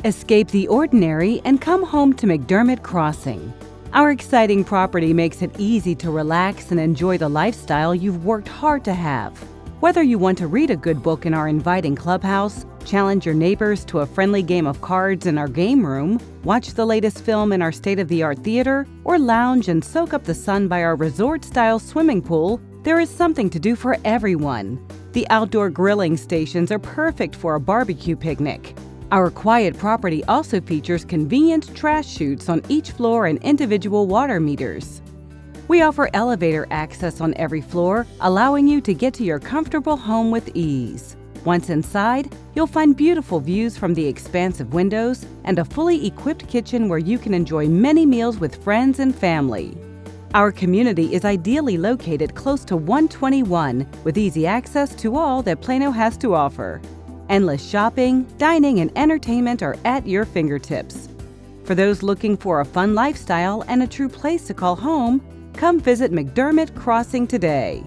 Escape the ordinary and come home to McDermott Crossing. Our exciting property makes it easy to relax and enjoy the lifestyle you've worked hard to have. Whether you want to read a good book in our inviting clubhouse, challenge your neighbors to a friendly game of cards in our game room, watch the latest film in our state-of-the-art theater, or lounge and soak up the sun by our resort-style swimming pool, there is something to do for everyone. The outdoor grilling stations are perfect for a barbecue picnic. Our quiet property also features convenient trash chutes on each floor and individual water meters. We offer elevator access on every floor, allowing you to get to your comfortable home with ease. Once inside, you'll find beautiful views from the expansive windows and a fully equipped kitchen where you can enjoy many meals with friends and family. Our community is ideally located close to 121, with easy access to all that Plano has to offer. Endless shopping, dining, and entertainment are at your fingertips. For those looking for a fun lifestyle and a true place to call home, come visit McDermott Crossing today.